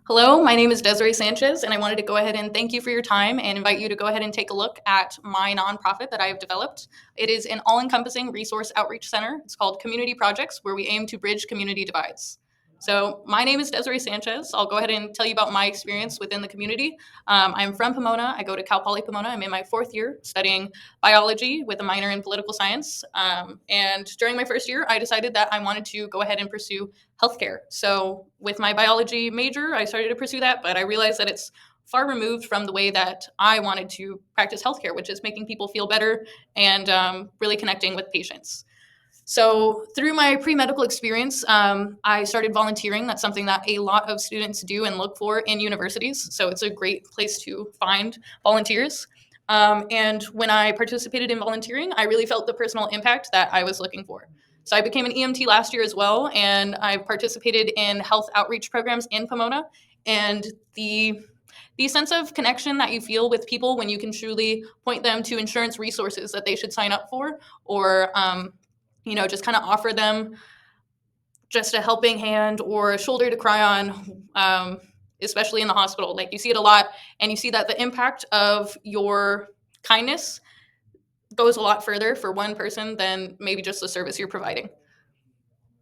Hello, my name is Desiree Sanchez, and I wanted to go ahead and thank you for your time and invite you to go ahead and take a look at my nonprofit that I have developed. It is an all-encompassing resource outreach center. It's called Community Projects, where we aim to bridge community divides. So my name is Desiree Sanchez. I'll go ahead and tell you about my experience within the community. I'm from Pomona. I go to Cal Poly Pomona. I'm in my fourth year studying biology with a minor in political science. And during my first year, I decided that I wanted to go ahead and pursue healthcare. So with my biology major, I started to pursue that, but I realized that it's far removed from the way that I wanted to practice healthcare, which is making people feel better and really connecting with patients. So through my pre-medical experience, I started volunteering. That's something that a lot of students do and look for in universities. So it's a great place to find volunteers. And when I participated in volunteering, I really felt the personal impact that I was looking for. So I became an EMT last year as well, and I participated in health outreach programs in Pomona. And the sense of connection that you feel with people when you can truly point them to insurance resources that they should sign up for, or just kind of offer them just a helping hand or a shoulder to cry on, especially in the hospital. Like you see it a lot, and you see that the impact of your kindness goes a lot further for one person than maybe just the service you're providing.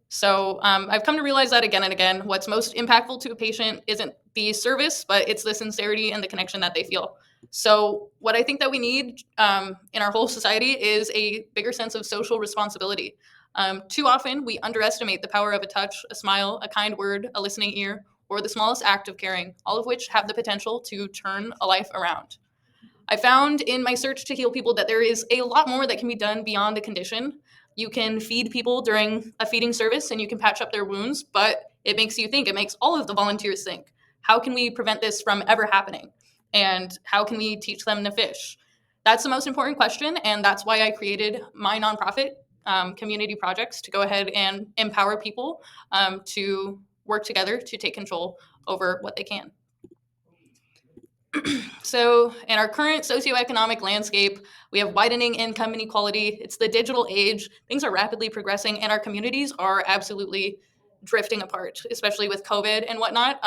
So I've come to realize that again and again. What's most impactful to a patient isn't the service, but it's the sincerity and the connection that they feel. So what I think that we need in our whole society is a bigger sense of social responsibility. Too often, we underestimate the power of a touch, a smile, a kind word, a listening ear, or the smallest act of caring, all of which have the potential to turn a life around. I found in my search to heal people that there is a lot more that can be done beyond the condition. You can feed people during a feeding service and you can patch up their wounds, but it makes you think, it makes all of the volunteers think. How can we prevent this from ever happening? And how can we teach them to fish? That's the most important question, and that's why I created my nonprofit, Community Projects, to go ahead and empower people to work together to take control over what they can. So, in our current socioeconomic landscape, we have widening income inequality. It's the digital age. Things are rapidly progressing, and our communities are absolutely drifting apart, especially with COVID and whatnot.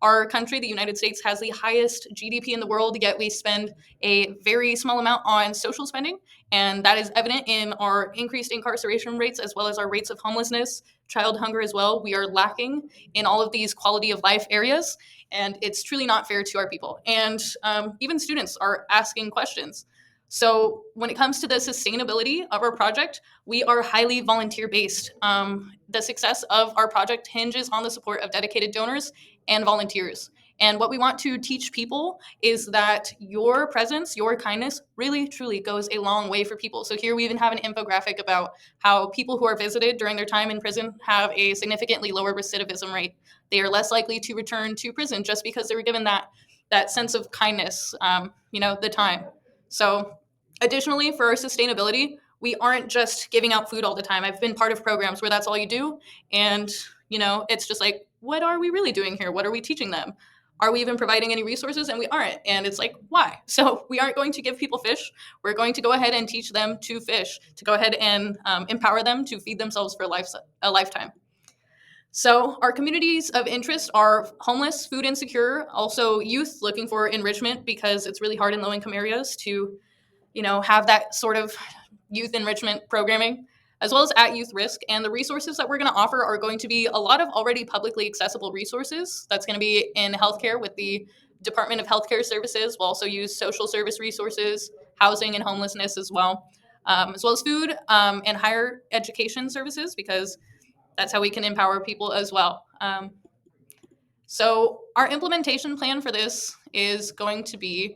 Our country, the United States, has the highest GDP in the world, yet we spend a very small amount on social spending. And that is evident in our increased incarceration rates as well as our rates of homelessness, child hunger as well. We are lacking in all of these quality of life areas, and it's truly not fair to our people. And even students are asking questions. So when it comes to the sustainability of our project, we are highly volunteer based. The success of our project hinges on the support of dedicated donors and volunteers. And what we want to teach people is that your presence, your kindness really, truly goes a long way for people. So here we even have an infographic about how people who are visited during their time in prison have a significantly lower recidivism rate. They are less likely to return to prison just because they were given that sense of kindness, the time. So additionally, for our sustainability, we aren't just giving out food all the time. I've been part of programs where that's all you do. And, it's just like, what are we really doing here? What are we teaching them? Are we even providing any resources? And we aren't. And it's like, why? So we aren't going to give people fish. We're going to go ahead and teach them to fish, to go ahead and empower them to feed themselves for a lifetime. So our communities of interest are homeless, food insecure, also youth looking for enrichment because it's really hard in low-income areas to, have that sort of youth enrichment programming, as well as at youth risk. And the resources that we're going to offer are going to be a lot of already publicly accessible resources. That's going to be in healthcare with the Department of Healthcare Services. We'll also use social service resources, housing and homelessness as well as food and higher education services, because that's how we can empower people as well. So our implementation plan for this is going to be,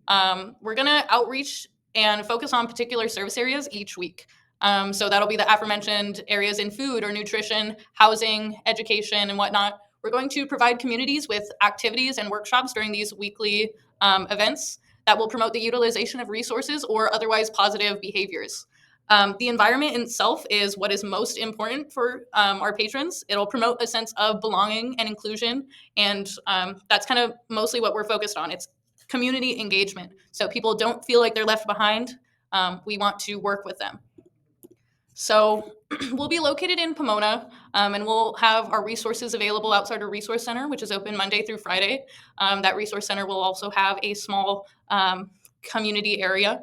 we're going to outreach and focus on particular service areas each week. So that'll be the aforementioned areas in food or nutrition, housing, education, and whatnot. We're going to provide communities with activities and workshops during these weekly events that will promote the utilization of resources or otherwise positive behaviors. The environment itself is what is most important for our patrons. It'll promote a sense of belonging and inclusion, and that's kind of mostly what we're focused on. It's community engagement, so people don't feel like they're left behind. We want to work with them. So we'll be located in Pomona, and we'll have our resources available outside our resource center, which is open Monday through Friday. That resource center will also have a small community area.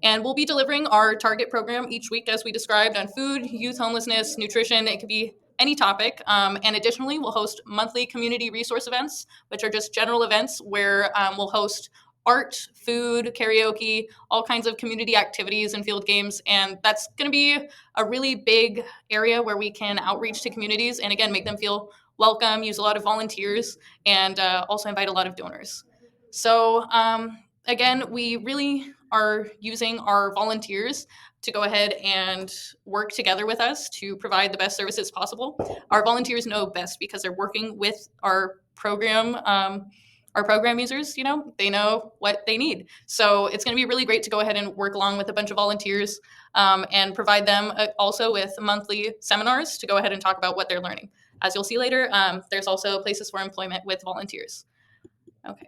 And we'll be delivering our target program each week, as we described, on food, youth homelessness, nutrition. It could be any topic. And additionally, we'll host monthly community resource events, which are just general events where we'll host art, food, karaoke, all kinds of community activities and field games. And that's going to be a really big area where we can outreach to communities and, again, make them feel welcome, use a lot of volunteers, and also invite a lot of donors. So, again, we really are using our volunteers to go ahead and work together with us to provide the best services possible. Our volunteers know best because they're working with our program users. They know what they need. So it's going to be really great to go ahead and work along with a bunch of volunteers and provide them also with monthly seminars to go ahead and talk about what they're learning. As you'll see later, there's also places for employment with volunteers. Okay.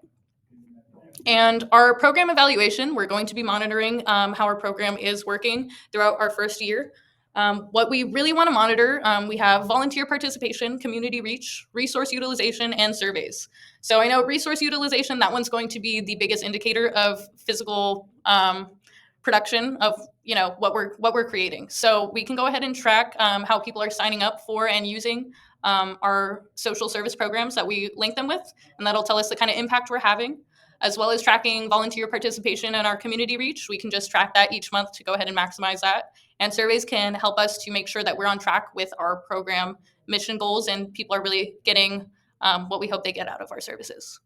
And our program evaluation, we're going to be monitoring how our program is working throughout our first year. What we really want to monitor, we have volunteer participation, community reach, resource utilization, and surveys. So I know resource utilization, that one's going to be the biggest indicator of physical production of what we're creating. So we can go ahead and track how people are signing up for and using our social service programs that we link them with, and that'll tell us the kind of impact we're having, as well as tracking volunteer participation in our community reach. We can just track that each month to go ahead and maximize that. And surveys can help us to make sure that we're on track with our program mission goals and people are really getting what we hope they get out of our services.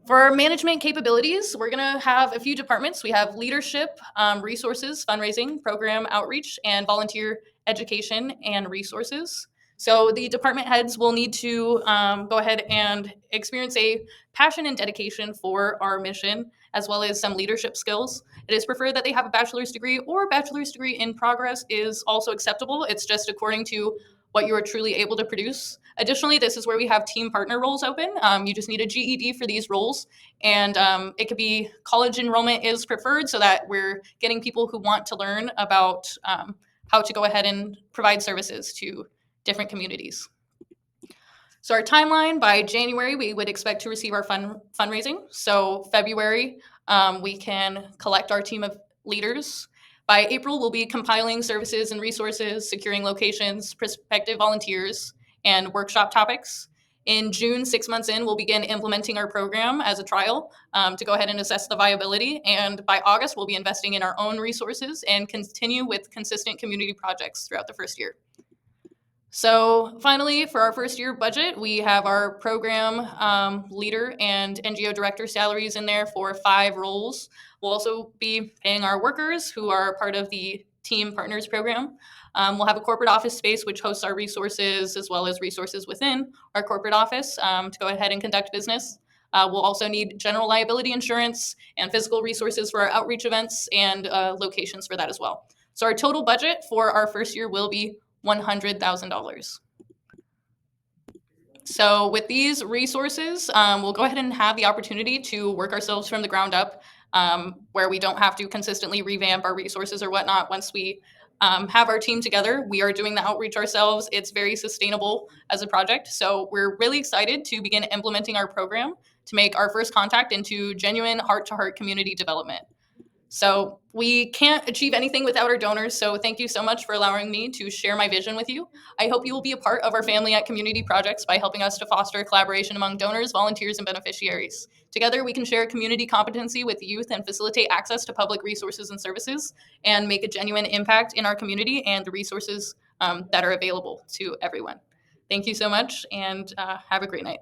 For our management capabilities, we're going to have a few departments. We have leadership, resources, fundraising, program outreach, and volunteer education and resources. So the department heads will need to go ahead and experience a passion and dedication for our mission, as well as some leadership skills. It is preferred that they have a bachelor's degree, or a bachelor's degree in progress is also acceptable. It's just according to what you are truly able to produce. Additionally, this is where we have team partner roles open. You just need a GED for these roles, and it could be college enrollment is preferred so that we're getting people who want to learn about how to go ahead and provide services to different communities. So our timeline, by January, we would expect to receive our fundraising. So February, we can collect our team of leaders. By April, we'll be compiling services and resources, securing locations, prospective volunteers, and workshop topics. In June, 6 months in, we'll begin implementing our program as a trial to go ahead and assess the viability. And by August, we'll be investing in our own resources and continue with consistent community projects throughout the first year. So finally, for our first year budget, we have our program leader and NGO director salaries in there for 5 roles. We'll also be paying our workers who are part of the Team Partners program. We'll have a corporate office space which hosts our resources, as well as resources within our corporate office to go ahead and conduct business. We'll also need general liability insurance and physical resources for our outreach events and locations for that as well. So our total budget for our first year will be $100,000. So with these resources, we'll go ahead and have the opportunity to work ourselves from the ground up, where we don't have to consistently revamp our resources or whatnot. Once we have our team together, we are doing the outreach ourselves. It's very sustainable as a project. So we're really excited to begin implementing our program to make our first contact into genuine heart-to-heart community development. So we can't achieve anything without our donors. So thank you so much for allowing me to share my vision with you. I hope you will be a part of our family at Community Projects by helping us to foster collaboration among donors, volunteers, and beneficiaries. Together, we can share community competency with youth and facilitate access to public resources and services and make a genuine impact in our community and the resources that are available to everyone. Thank you so much, and have a great night.